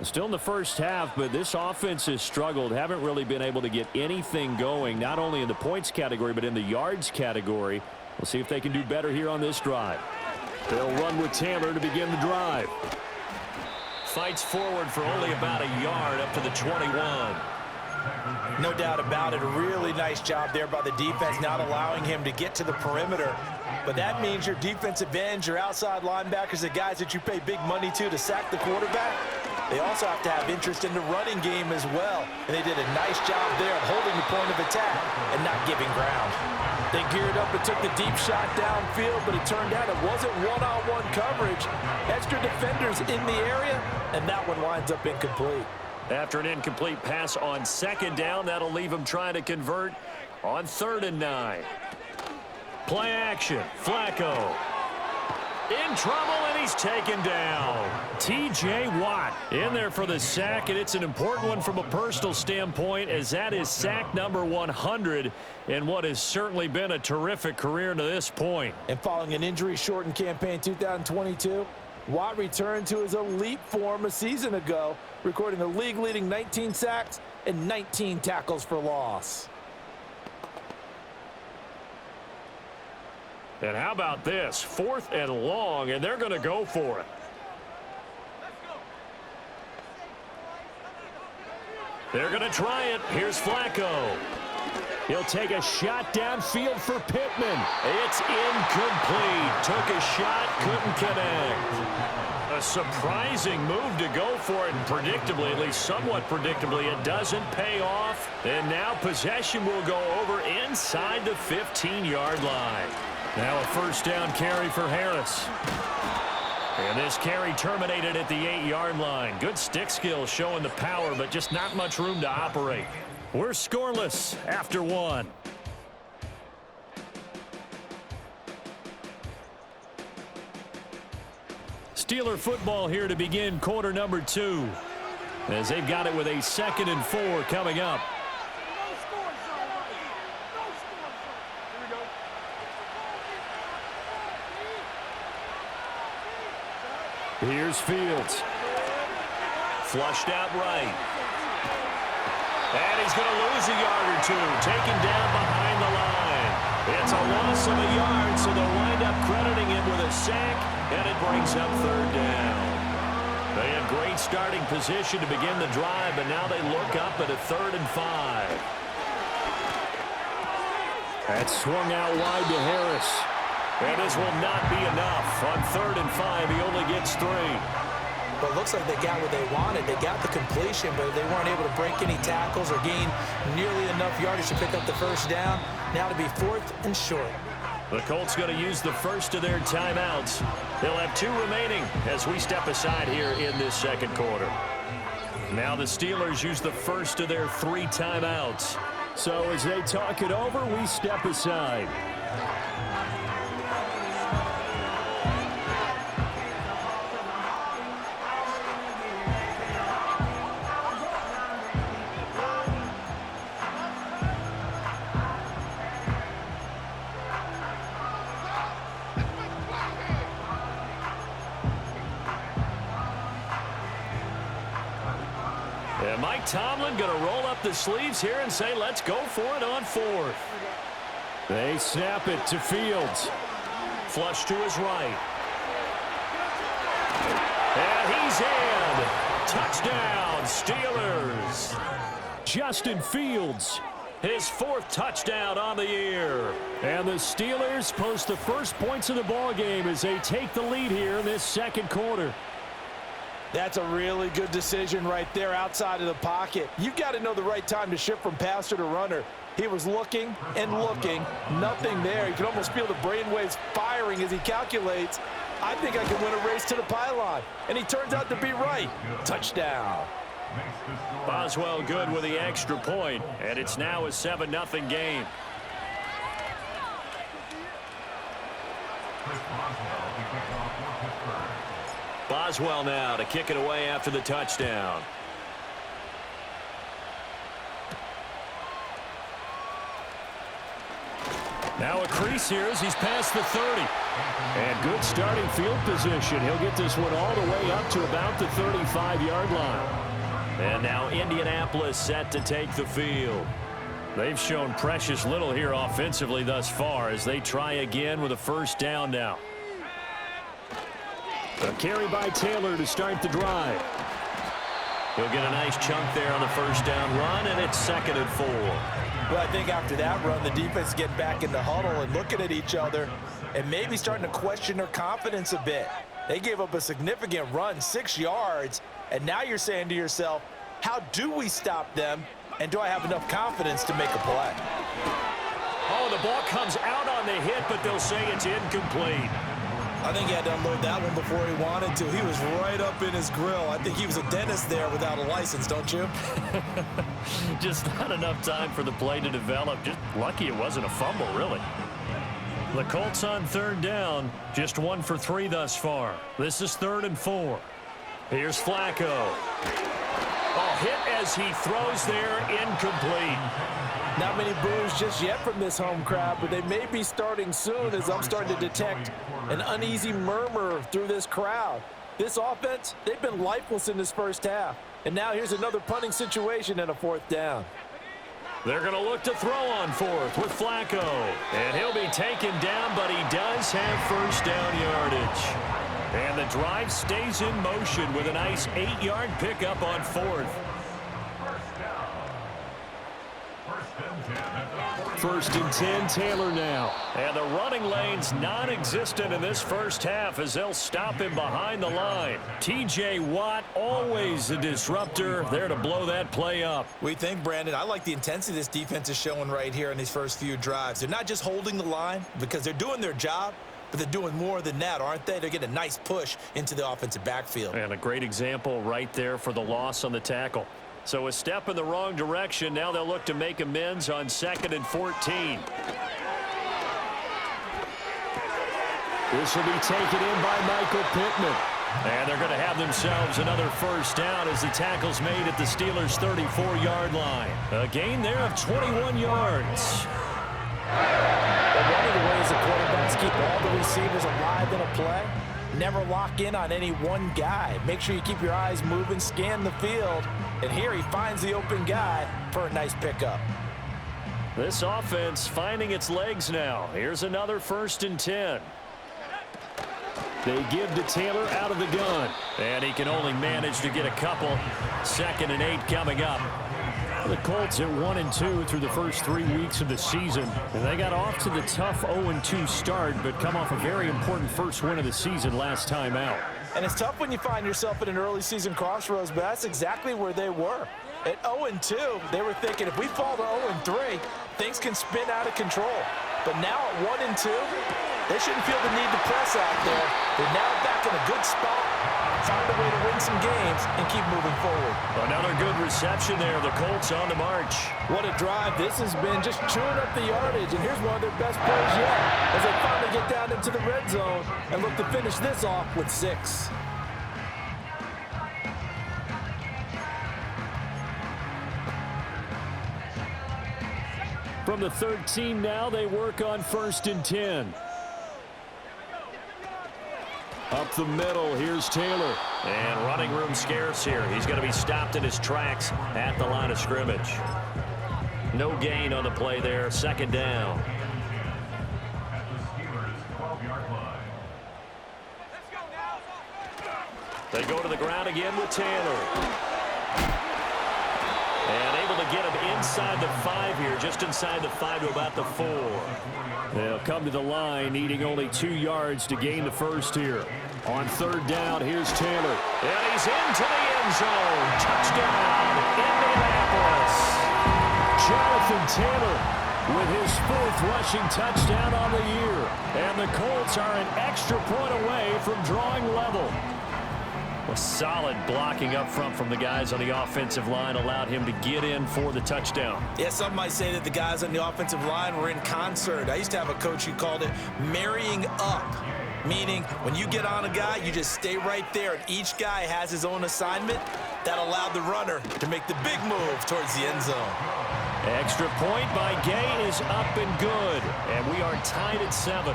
Still in the first half, but this offense has struggled. Haven't really been able to get anything going, not only in the points category, but in the yards category. We'll see if they can do better here on this drive. They'll run with Taylor to begin the drive. Fights forward for only about a yard up to the 21. No doubt about it. A really nice job there by the defense, not allowing him to get to the perimeter. But that means your defensive ends, your outside linebackers, the guys that you pay big money to sack the quarterback, they also have to have interest in the running game as well. And they did a nice job there of holding the point of attack and not giving ground. They geared up and took the deep shot downfield, but it turned out it wasn't one-on-one coverage. Extra defenders in the area, and that one winds up incomplete. After an incomplete pass on second down, that'll leave him trying to convert on 3rd and 9. Play action. Flacco. In trouble, and he's taken down. T.J. Watt in there for the sack, and it's an important one from a personal standpoint, as that is sack number 100 in what has certainly been a terrific career to this point. And following an injury-shortened campaign 2022, Watt returned to his elite form a season ago, recording a league-leading 19 sacks and 19 tackles for loss. And how about this? 4th and long, and they're going to go for it. They're going to try it. Here's Flacco. He'll take a shot downfield for Pittman. It's incomplete. Took a shot, couldn't connect. A surprising move to go for it, and predictably, at least somewhat predictably, it doesn't pay off. And now possession will go over inside the 15-yard line. Now a 1st down carry for Harris. And this carry terminated at the 8-yard line. Good stick skill showing the power, but just not much room to operate. We're scoreless after 1. Steeler football here to begin quarter number 2. As they've got it with a 2nd and 4 coming up. Here's Fields. Flushed out right. And he's going to lose a yard or 2. Taken down behind the line. It's a loss of a yard, so they'll wind up crediting him with a sack, and it brings up 3rd down. They had great starting position to begin the drive, but now they look up at a 3rd and 5. That's swung out wide to Harris. And this will not be enough. On 3rd and 5, he only gets 3. But it looks like they got what they wanted. They got the completion, but they weren't able to break any tackles or gain nearly enough yardage to pick up the 1st down. Now to be 4th and short. The Colts going to use the first of their timeouts. They'll have 2 remaining as we step aside here in this 2nd quarter. Now the Steelers use the first of their 3 timeouts. So as they talk it over, we step aside. And Mike Tomlin going to roll up the sleeves here and say, let's go for it on 4th. They snap it to Fields. Flush to his right. And he's in. Touchdown, Steelers. Justin Fields, his 4th touchdown on the year. And the Steelers post the first points of the ball game as they take the lead here in this 2nd quarter. That's a really good decision right there outside of the pocket. You've got to know the right time to shift from passer to runner. He was looking and looking, nothing there. You can almost feel the brainwaves firing as he calculates, I think I can win a race to the pylon. And he turns out to be right. Touchdown. Boswell good with the extra point, and it's now a 7-0 game. Boswell now to kick it away after the touchdown. Now a crease here as he's past the 30. And good starting field position. He'll get this one all the way up to about the 35-yard line. And now Indianapolis set to take the field. They've shown precious little here offensively thus far as they try again with a first down now. A carry by Taylor to start the drive. He'll get a nice chunk there on the first down run, and it's 2nd and 4. Well, I think after that run, the defense is getting back in the huddle and looking at each other and maybe starting to question their confidence a bit. They gave up a significant run, 6 yards, and now you're saying to yourself, how do we stop them, and do I have enough confidence to make a play? Oh, the ball comes out on the hit, but they'll say it's incomplete. I think he had to unload that one before he wanted to. He was right up in his grill. I think he was a dentist there without a license, don't you? Just not enough time for the play to develop. Just lucky it wasn't a fumble, really. The Colts on 3rd down, just 1 for 3 thus far. This is 3rd and 4. Here's Flacco. Oh, hit as he throws there, incomplete. Not many boos just yet from this home crowd, but they may be starting soon as I'm starting to detect an uneasy murmur through this crowd. This offense, they've been lifeless in this first half. And now here's another punting situation and a 4th down. They're going to look to throw on 4th with Flacco. And he'll be taken down, but he does have first down yardage. And the drive stays in motion with a nice 8-yard pickup on 4th. 1st and 10, Taylor now. And the running lane's non-existent in this first half as they'll stop him behind the line. T.J. Watt, always a disruptor, there to blow that play up. We think, Brandon, I like the intensity this defense is showing right here in these first few drives. They're not just holding the line because they're doing their job, but they're doing more than that, aren't they? They're getting a nice push into the offensive backfield. And a great example right there for the loss on the tackle. So a step in the wrong direction. Now they'll look to make amends on 2nd and 14. This will be taken in by Michael Pittman. And they're going to have themselves another first down as the tackle's made at the Steelers' 34-yard line. A gain there of 21 yards. One of the ways the quarterbacks keep all the receivers alive in a play, never lock in on any one guy. Make sure you keep your eyes moving, scan the field, and here he finds the open guy for a nice pickup. This offense finding its legs now. Here's another 1st and 10. They give to Taylor out of the gun. And he can only manage to get a couple. 2nd and 8 coming up. The Colts at 1-2 through the first 3 weeks of the season. And they got off to the tough 0-2 start, but come off a very important first win of the season last time out. And it's tough when you find yourself at an early season crossroads, but that's exactly where they were. At 0-2, they were thinking if we fall to 0-3, things can spin out of control. But now at 1-2, they shouldn't feel the need to press out there. They're now back in a good spot. Find a way to win some games and keep moving forward. Another good reception there. The Colts on the march. What a drive this has been, just chewing up the yardage. And here's one of their best plays yet as they finally get down into the red zone and look to finish this off with 6. From the 13 now, they work on 1st and 10. Up the middle, here's Taylor. And running room scarce here. He's going to be stopped in his tracks at the line of scrimmage. No gain on the play there. 2nd down. They go to the ground again with Taylor. And able to get him inside the 5 here, just inside the 5 to about the 4. They'll come to the line, needing only 2 yards to gain the first here. On 3rd down, here's Taylor. And he's into the end zone. Touchdown, Indianapolis. Jonathan Taylor with his 4th rushing touchdown on the year. And the Colts are an extra point away from drawing level. A solid blocking up front from the guys on the offensive line allowed him to get in for the touchdown. Yeah, some might say that the guys on the offensive line were in concert. I used to have a coach who called it marrying up, meaning when you get on a guy, you just stay right there, and each guy has his own assignment. That allowed the runner to make the big move towards the end zone. Extra point by Gay is up and good, and we are tied at 7.